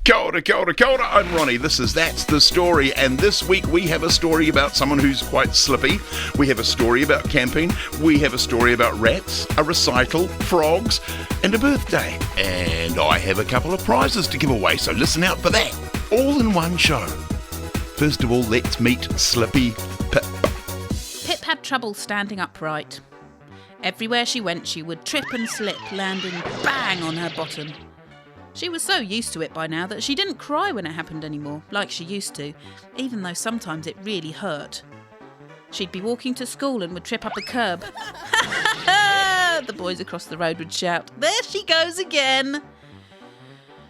Kia ora, kia ora, kia ora. I'm Ronnie. That's the story. And this week we have a story about someone who's quite slippy. We have a story about camping. We have a story about rats, a recital, frogs, and a birthday. And I have a couple of prizes to give away, so listen out for that. All in one show. First of all, let's meet Slippy Pip. Pip had trouble standing upright. Everywhere she went, she would trip and slip, landing bang on her bottom. She was so used to it by now that she didn't cry when it happened anymore, like she used to, even though sometimes it really hurt. She'd be walking to school and would trip up a curb. The boys across the road would shout, "There she goes again!"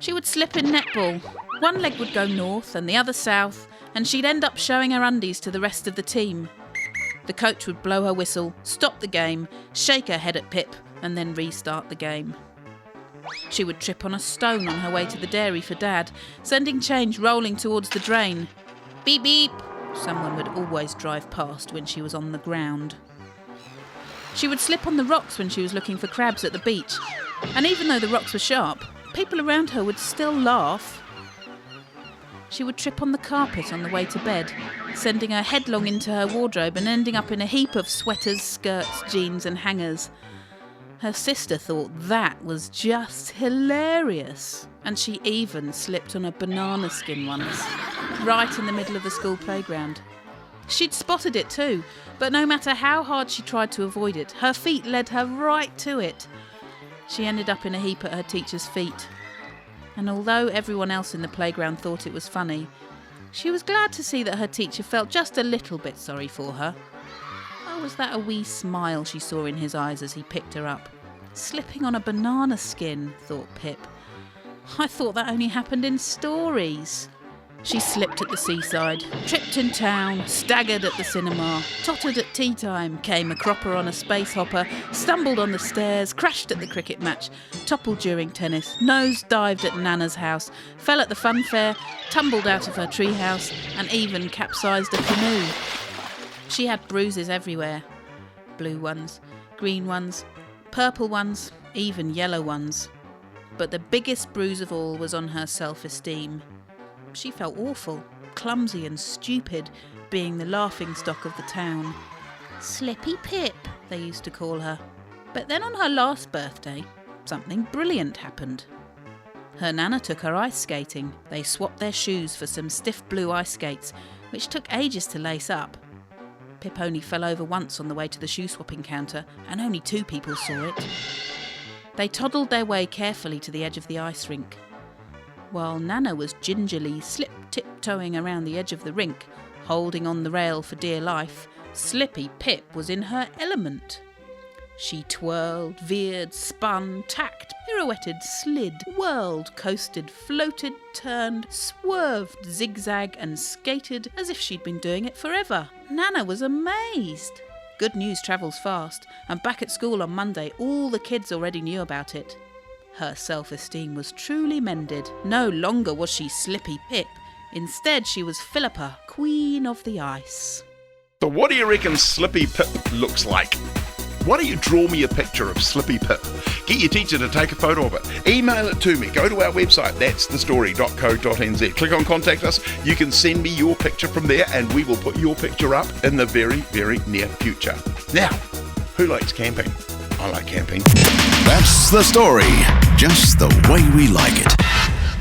She would slip in netball. One leg would go north and the other south, and she'd end up showing her undies to the rest of the team. The coach would blow her whistle, stop the game, shake her head at Pip, and then restart the game. She would trip on a stone on her way to the dairy for Dad, sending change rolling towards the drain. Beep beep! Someone would always drive past when she was on the ground. She would slip on the rocks when she was looking for crabs at the beach, and even though the rocks were sharp, people around her would still laugh. She would trip on the carpet on the way to bed, sending her headlong into her wardrobe and ending up in a heap of sweaters, skirts, jeans and hangers. Her sister thought that was just hilarious, and she even slipped on a banana skin once, right in the middle of the school playground. She'd spotted it too, but no matter how hard she tried to avoid it, her feet led her right to it. She ended up in a heap at her teacher's feet. And although everyone else in the playground thought it was funny, she was glad to see that her teacher felt just a little bit sorry for her. Or was that a wee smile she saw in his eyes as he picked her up? Slipping on a banana skin, thought Pip. I thought that only happened in stories. She slipped at the seaside, tripped in town, staggered at the cinema, tottered at tea time, came a cropper on a space hopper, stumbled on the stairs, crashed at the cricket match, toppled during tennis, nose-dived at Nana's house, fell at the fun fair, tumbled out of her treehouse, and even capsized a canoe. She had bruises everywhere. Blue ones, green ones, purple ones, even yellow ones. But the biggest bruise of all was on her self-esteem. She felt awful, clumsy and stupid, being the laughingstock of the town. Slippy Pip, they used to call her. But then on her last birthday, something brilliant happened. Her Nana took her ice skating. They swapped their shoes for some stiff blue ice skates, which took ages to lace up. Pip only fell over once on the way to the shoe-swapping counter, and only 2 people saw it. They toddled their way carefully to the edge of the ice rink. While Nana was gingerly tiptoeing around the edge of the rink, holding on the rail for dear life, Slippy Pip was in her element. She twirled, veered, spun, tacked, pirouetted, slid, whirled, coasted, floated, turned, swerved, zigzagged and skated as if she'd been doing it forever. Nana was amazed. Good news travels fast, and back at school on Monday all the kids already knew about it. Her self-esteem was truly mended. No longer was she Slippy Pip. Instead she was Philippa, Queen of the Ice. So what do you reckon Slippy Pip looks like? Why don't you draw me a picture of Slippy Pip? Get your teacher to take a photo of it. Email it to me. Go to our website, that'sthestory.co.nz. Click on Contact Us. You can send me your picture from there and we will put your picture up in the very, very near future. Now, who likes camping? I like camping. That's the story, just the way we like it.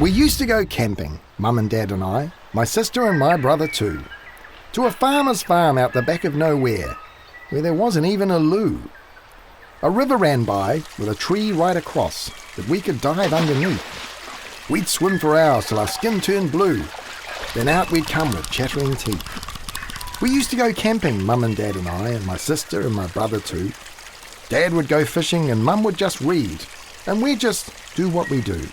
We used to go camping, Mum and Dad and I, my sister and my brother too, to a farmer's farm out the back of nowhere, where there wasn't even a loo. A river ran by with a tree right across that we could dive underneath. We'd swim for hours till our skin turned blue. Then out we'd come with chattering teeth. We used to go camping, Mum and Dad and I, and my sister and my brother too. Dad would go fishing and Mum would just read, and we'd just do what we do.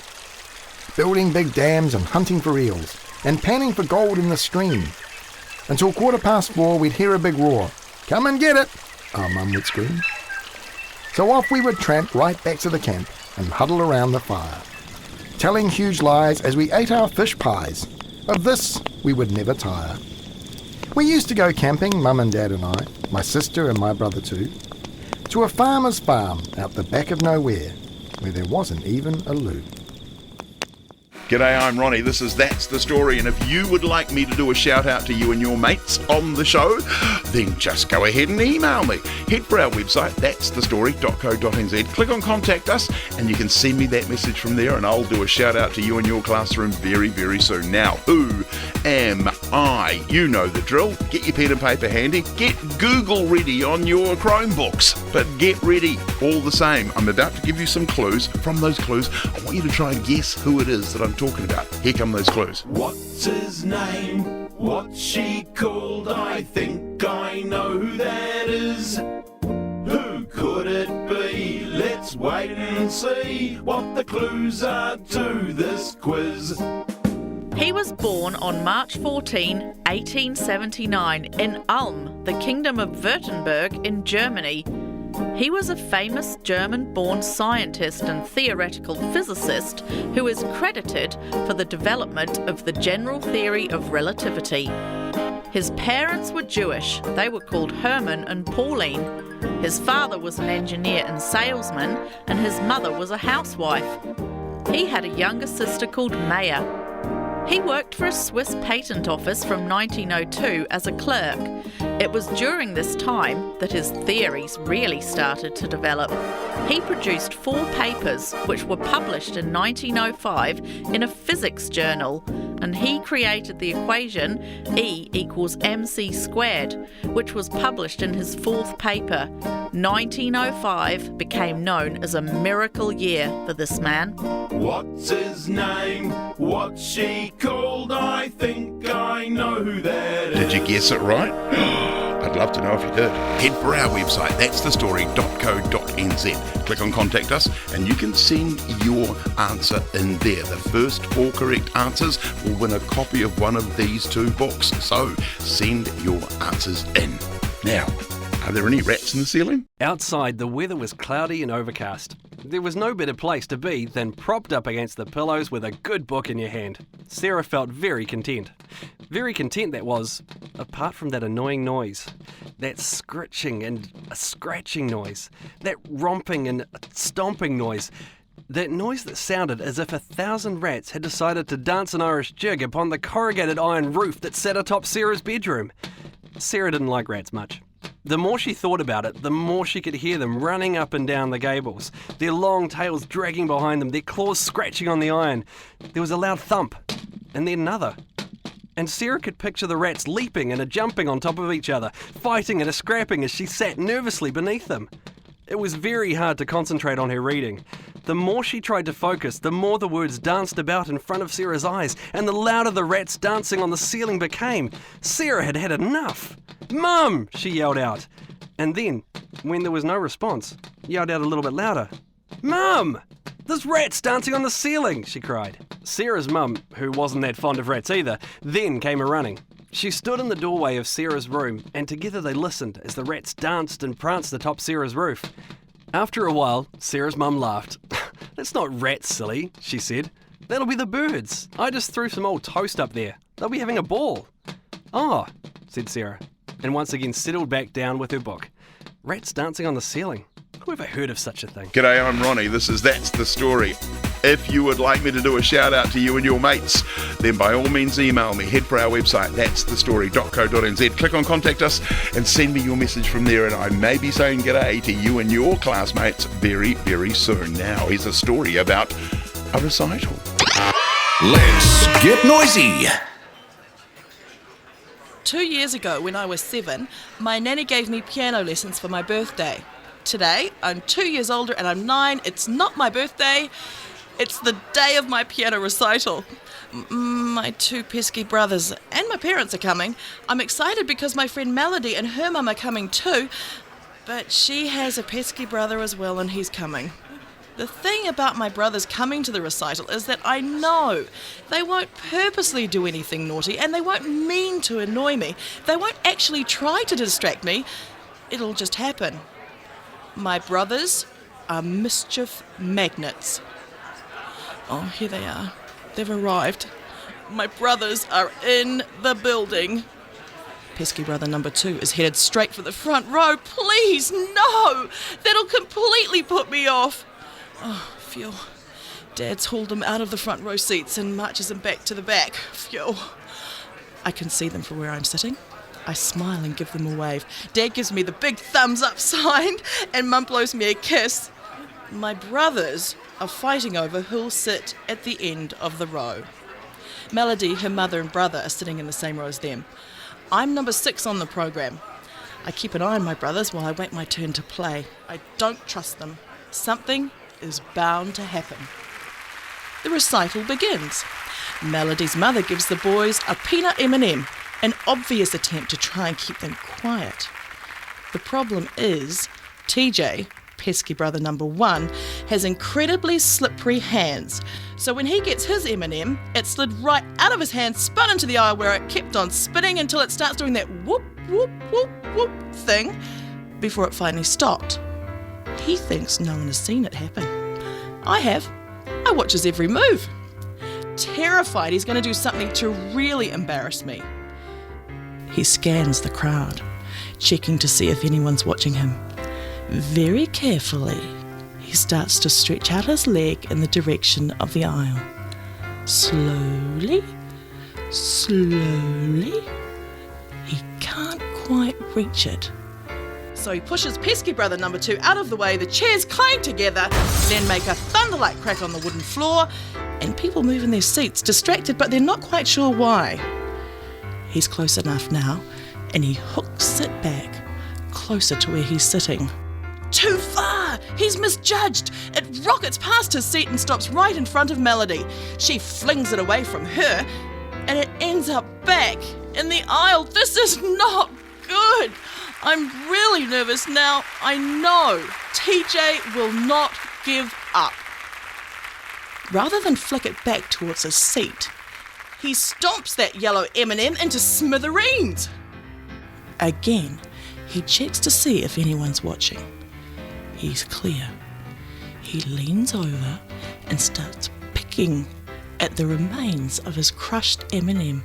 Building big dams and hunting for eels, and panning for gold in the stream. Until 4:15 we'd hear a big roar. "Come and get it," our Mum would scream. So off we would tramp right back to the camp and huddle around the fire, telling huge lies as we ate our fish pies. Of this we would never tire. We used to go camping, Mum and Dad and I, my sister and my brother too, to a farmer's farm out the back of nowhere, where there wasn't even a loo. G'day, I'm Ronnie. This is That's the Story, and if you would like me to do a shout out to you and your mates on the show, then just go ahead and email me. Head for our website, that'sthestory.co.nz, click on Contact Us, and you can send me that message from there, and I'll do a shout out to you in your classroom very, very soon. Now, who am I? You know the drill. Get your pen and paper handy. Get Google ready on your Chromebooks, but get ready all the same. I'm about to give you some clues. From those clues, I want you to try and guess who it is that I'm talking about. Here come those clues. What's his name? What's she called? I think I know who that is. Who could it be? Let's wait and see what the clues are to this quiz. He was born on March 14, 1879 in Ulm, the Kingdom of Württemberg in Germany. He was a famous German-born scientist and theoretical physicist who is credited for the development of the general theory of relativity. His parents were Jewish. They were called Hermann and Pauline. His father was an engineer and salesman, and his mother was a housewife. He had a younger sister called Maya. He worked for a Swiss patent office from 1902 as a clerk. It was during this time that his theories really started to develop. He produced 4 papers which were published in 1905 in a physics journal, and he created the equation E equals mc squared, which was published in his 4th paper. 1905 became known as a miracle year for this man. What's his name? What's she called? I think I know who that is. Did you guess it right? I'd love to know if you did. Head for our website, that'sthestory.co.nz. Click on Contact Us, and you can send your answer in there. The first 4 correct answers will win a copy of one of these 2 books. So send your answers in. Now, are there any rats in the ceiling? Outside, the weather was cloudy and overcast. There was no better place to be than propped up against the pillows with a good book in your hand. Sarah felt very content. Very content, that was, apart from that annoying noise. That scritching and a scratching noise. That romping and stomping noise. That noise that sounded as if 1,000 rats had decided to dance an Irish jig upon the corrugated iron roof that sat atop Sarah's bedroom. Sarah didn't like rats much. The more she thought about it, the more she could hear them running up and down the gables, their long tails dragging behind them, their claws scratching on the iron. There was a loud thump, and then another. And Sarah could picture the rats leaping and jumping on top of each other, fighting and scrapping as she sat nervously beneath them. It was very hard to concentrate on her reading. The more she tried to focus, the more the words danced about in front of Sarah's eyes, and the louder the rats dancing on the ceiling became. Sarah had had enough. "Mum!" she yelled out. And then, when there was no response, yelled out a little bit louder. "Mum! There's rats dancing on the ceiling!" she cried. Sarah's mum, who wasn't that fond of rats either, then came a-running. She stood in the doorway of Sarah's room, and together they listened as the rats danced and pranced atop Sarah's roof. After a while, Sarah's mum laughed. "That's not rats, silly," she said. "That'll be the birds. I just threw some old toast up there. They'll be having a ball." "Oh," said Sarah, and once again settled back down with her book. Rats dancing on the ceiling. Who ever heard of such a thing? G'day, I'm Ronnie. This is That's the Story. If you would like me to do a shout out to you and your mates, then by all means email me. Head for our website, that'sthestory.co.nz. Click on Contact Us and send me your message from there, and I may be saying g'day to you and your classmates very, very soon. Now, here's a story about a recital. Let's get noisy. 2 years ago, when I was 7, my nanny gave me piano lessons for my birthday. Today, I'm 2 years older and I'm 9. It's not my birthday. It's the day of my piano recital. My 2 pesky brothers and my parents are coming. I'm excited because my friend Melody and her mum are coming too, but she has a pesky brother as well and he's coming. The thing about my brothers coming to the recital is that I know they won't purposely do anything naughty and they won't mean to annoy me. They won't actually try to distract me. It'll just happen. My brothers are mischief magnets. Oh, here they are. They've arrived. My brothers are in the building. Pesky brother number 2 is headed straight for the front row. Please, no! That'll completely put me off. Oh, phew. Dad's hauled him out of the front row seats and marches him back to the back. Phew. I can see them from where I'm sitting. I smile and give them a wave. Dad gives me the big thumbs up sign and Mum blows me a kiss. My brothers are fighting over who'll sit at the end of the row. Melody, her mother and brother are sitting in the same row as them. I'm number 6 on the program. I keep an eye on my brothers while I wait my turn to play. I don't trust them. Something is bound to happen. The recital begins. Melody's mother gives the boys a peanut M&M, an obvious attempt to try and keep them quiet. The problem is, TJ, pesky brother number 1, has incredibly slippery hands. So when he gets his M&M, it slid right out of his hand, spun into the aisle where it kept on spinning until it starts doing that whoop, whoop, whoop, whoop thing before it finally stopped. He thinks no one has seen it happen. I have. I watch his every move. Terrified he's going to do something to really embarrass me. He scans the crowd, checking to see if anyone's watching him. Very carefully, he starts to stretch out his leg in the direction of the aisle. Slowly, slowly, he can't quite reach it. So he pushes pesky brother number 2 out of the way, the chairs clang together, then make a thunder-like crack on the wooden floor, and people move in their seats, distracted, but they're not quite sure why. He's close enough now, and he hooks it back, closer to where he's sitting. Too far! He's misjudged! It rockets past his seat and stops right in front of Melody. She flings it away from her, and it ends up back in the aisle. This is not good! I'm really nervous now. I know TJ will not give up. Rather than flick it back towards his seat, he stomps that yellow M&M into smithereens. Again, he checks to see if anyone's watching. He's clear. He leans over and starts picking at the remains of his crushed M&M.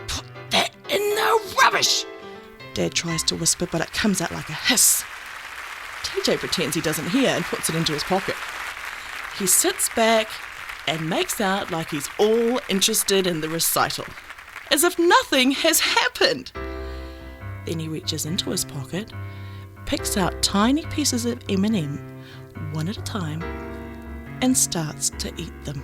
Put that in the rubbish! Dad tries to whisper, but it comes out like a hiss. TJ pretends he doesn't hear and puts it into his pocket. He sits back and makes out like he's all interested in the recital, as if nothing has happened. Then he reaches into his pocket, picks out tiny pieces of M&M, one at a time, and starts to eat them.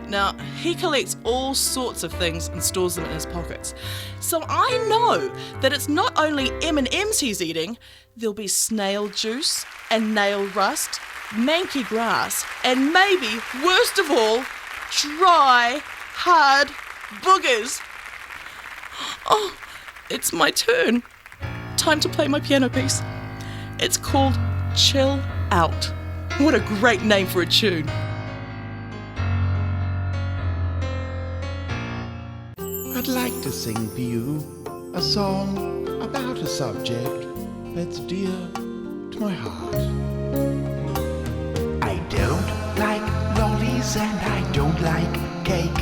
Now, he collects all sorts of things and stores them in his pockets. So I know that it's not only M&Ms he's eating, there'll be snail juice and nail rust, manky grass, and maybe, worst of all, dry, hard boogers. Oh, it's my turn. Time to play my piano piece. It's called Chill Out. What a great name for a tune. I'd like to sing for you a song about a subject that's dear to my heart. I don't like lollies and I don't like cake,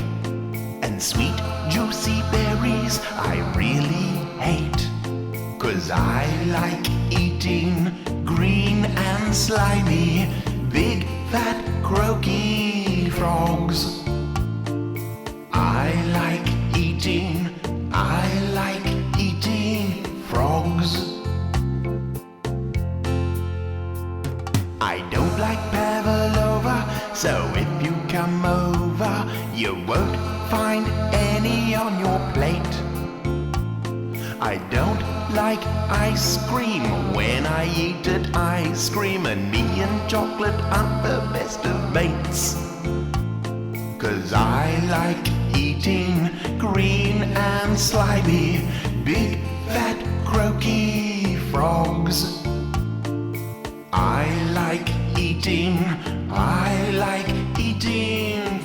and sweet juicy berries I really hate, 'cause I like eating green and slimy, big fat croaky frogs. I like eating frogs. I don't like pavlova, so if you come over, you won't find any on your plate. I don't like ice cream. When I eat it, ice cream and me and chocolate aren't the best of mates, 'cause I like eating green and slimy, big fat croaky frogs. I like eating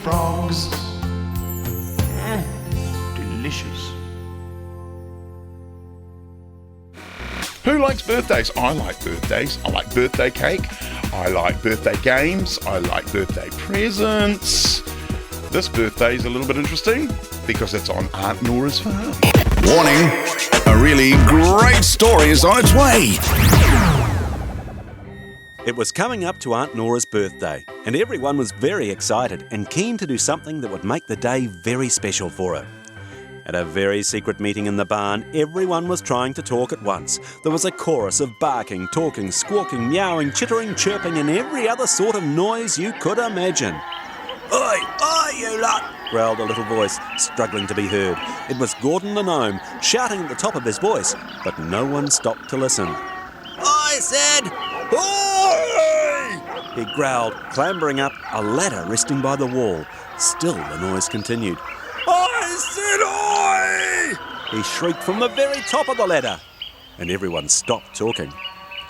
frogs. Delicious. Who likes birthdays? I like birthdays. I like birthday cake. I like birthday games. I like birthday presents. This birthday is a little bit interesting because it's on Aunt Nora's farm. Warning, a really great story is on its way. It was coming up to Aunt Nora's birthday, and everyone was very excited and keen to do something that would make the day very special for her. At a very secret meeting in the barn, everyone was trying to talk at once. There was a chorus of barking, talking, squawking, meowing, chittering, chirping, and every other sort of noise you could imagine. "Oi, oi, you lot!" growled a little voice, struggling to be heard. It was Gordon the gnome, shouting at the top of his voice, but no one stopped to listen. "I said, oi!" he growled, clambering up a ladder resting by the wall. Still the noise continued. "I said oi!" he shrieked from the very top of the ladder, and everyone stopped talking.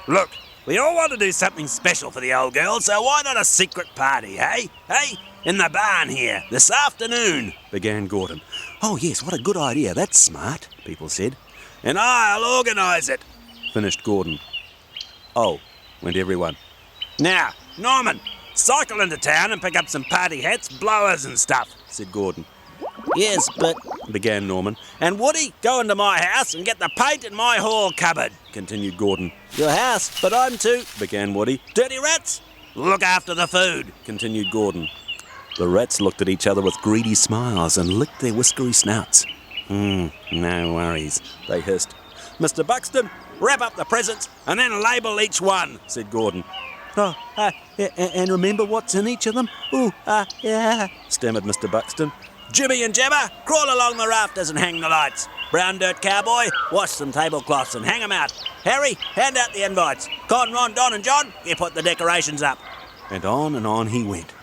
"Look, we all want to do something special for the old girl, so why not a secret party, hey? Hey? In the barn here, this afternoon," began Gordon. "Oh yes, what a good idea, that's smart," people said. "And I'll organise it," finished Gordon. "Oh," went everyone. "Now, Norman, cycle into town and pick up some party hats, blowers and stuff," said Gordon. "Yes, but," began Norman. "And Woody, go into my house and get the paint in my hall cupboard," continued Gordon. "Your house, but I'm too," began Woody. "Dirty rats, look after the food," continued Gordon. The rats looked at each other with greedy smiles and licked their whiskery snouts. No worries," they hissed. "Mr. Buxton, wrap up the presents and then label each one," said Gordon. "Oh, and remember what's in each of them?" Yeah," stammered Mr. Buxton. "Jimmy and Gemma, crawl along the rafters and hang the lights. Brown Dirt Cowboy, wash some tablecloths and hang them out. Harry, hand out the invites. Con, Ron, Don and John, you put the decorations up." And on he went.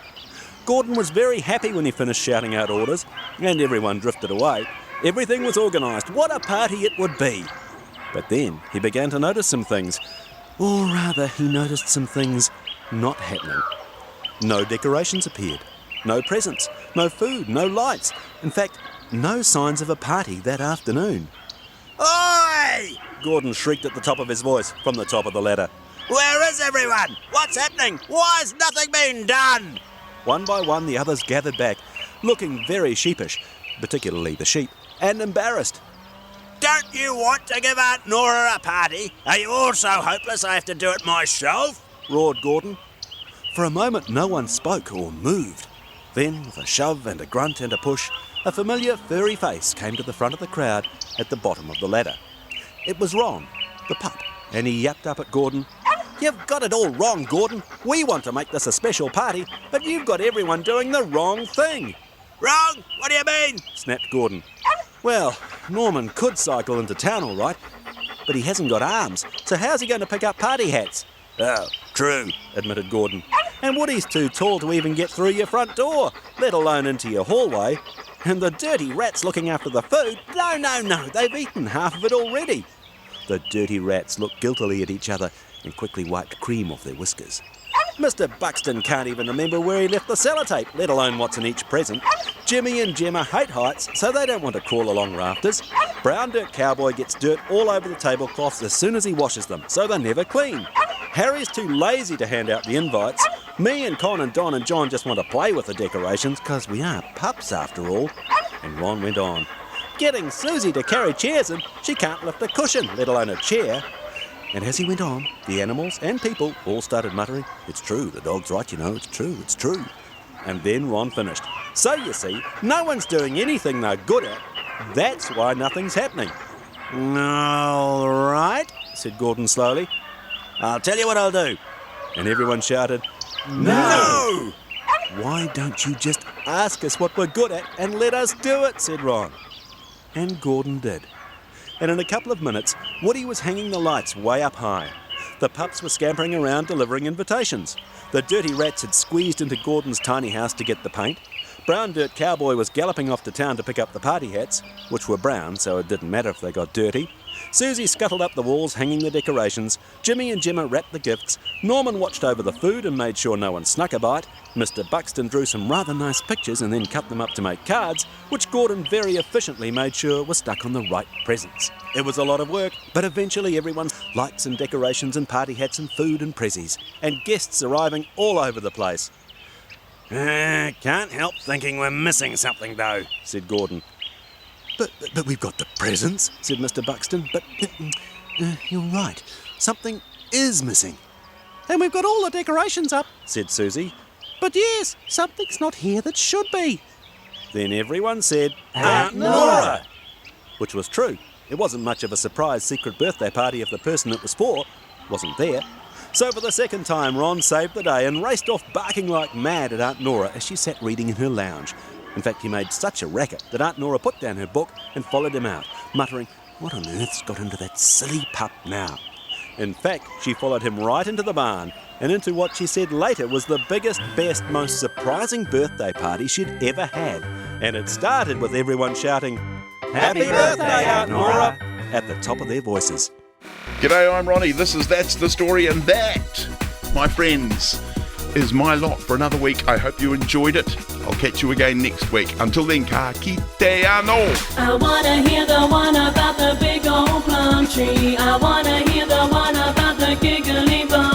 Gordon was very happy when he finished shouting out orders, and everyone drifted away. Everything was organised. What a party it would be! But then he began to notice some things. Or rather, he noticed some things not happening. No decorations appeared. No presents. No food. No lights. In fact, no signs of a party that afternoon. "Oi!" Gordon shrieked at the top of his voice from the top of the ladder. "Where is everyone? What's happening? Why has nothing been done?" One by one, the others gathered back, looking very sheepish, particularly the sheep, and embarrassed. "Don't you want to give Aunt Nora a party? Are you all so hopeless I have to do it myself?" roared Gordon. For a moment, no one spoke or moved. Then, with a shove and a grunt and a push, a familiar furry face came to the front of the crowd at the bottom of the ladder. It was Ron, the pup, and he yapped up at Gordon. "You've got it all wrong, Gordon. We want to make this a special party, but you've got everyone doing the wrong thing." "Wrong? What do you mean?" snapped Gordon. "Well, Norman could cycle into town all right, but he hasn't got arms, so how's he going to pick up party hats?" "Oh, true," admitted Gordon. "And Woody's too tall to even get through your front door, let alone into your hallway. And the dirty rats looking after the food, no, they've eaten half of it already." The dirty rats looked guiltily at each other and quickly wiped cream off their whiskers. "Mr. Buxton can't even remember where he left the sellotape, let alone what's in each present. Jimmy and Gemma hate heights, so they don't want to crawl along rafters. Brown Dirt Cowboy gets dirt all over the tablecloths as soon as he washes them, so they're never clean. Harry's too lazy to hand out the invites. Me and Con and Don and John just want to play with the decorations, because we are pups after all." And Ron went on. "Getting Susie to carry chairs in, she can't lift a cushion, let alone a chair." And as he went on, the animals and people all started muttering, "It's true, the dog's right, you know, it's true, it's true." And then Ron finished. "So you see, no one's doing anything they're good at. That's why nothing's happening." "All right," said Gordon slowly. "I'll tell you what I'll do." And everyone shouted, "No!" "Why don't you just ask us what we're good at and let us do it?" said Ron. And Gordon did. And in a couple of minutes, Woody was hanging the lights way up high. The pups were scampering around delivering invitations. The dirty rats had squeezed into Gordon's tiny house to get the paint. Brown Dirt Cowboy was galloping off to town to pick up the party hats, which were brown, so it didn't matter if they got dirty. Susie scuttled up the walls hanging the decorations. Jimmy and Gemma wrapped the gifts. Norman watched over the food and made sure no one snuck a bite. Mr. Buxton drew some rather nice pictures and then cut them up to make cards, which Gordon very efficiently made sure were stuck on the right presents. It was a lot of work, but eventually everyone's lights and decorations and party hats and food and prezzies, and guests arriving all over the place. "Can't help thinking we're missing something though," said Gordon. But we've got the presents," said Mr. Buxton. But you're right, something is missing. and we've got all the decorations up. said Susie. But yes, something's not here that should be. Then everyone said, Aunt Nora! Which was true. It wasn't much of a surprise secret birthday party if the person it was for wasn't there. So for the second time, Ron saved the day and raced off barking like mad at Aunt Nora as she sat reading in her lounge. In fact, he made such a racket that Aunt Nora put down her book and followed him out, muttering, "What on earth's got into that silly pup now?" In fact, she followed him right into the barn and into what she said later was the biggest, best, most surprising birthday party she'd ever had. And it started with everyone shouting, "Happy birthday, Aunt Nora!" at the top of their voices. G'day, I'm Ronnie. This is That's the Story, and that, my friends, is my lot for another week. I hope you enjoyed it. I'll catch you again next week. Until then, ka kite anō. I wanna hear the one about the big old plum tree. I wanna hear the one about the giggly bum.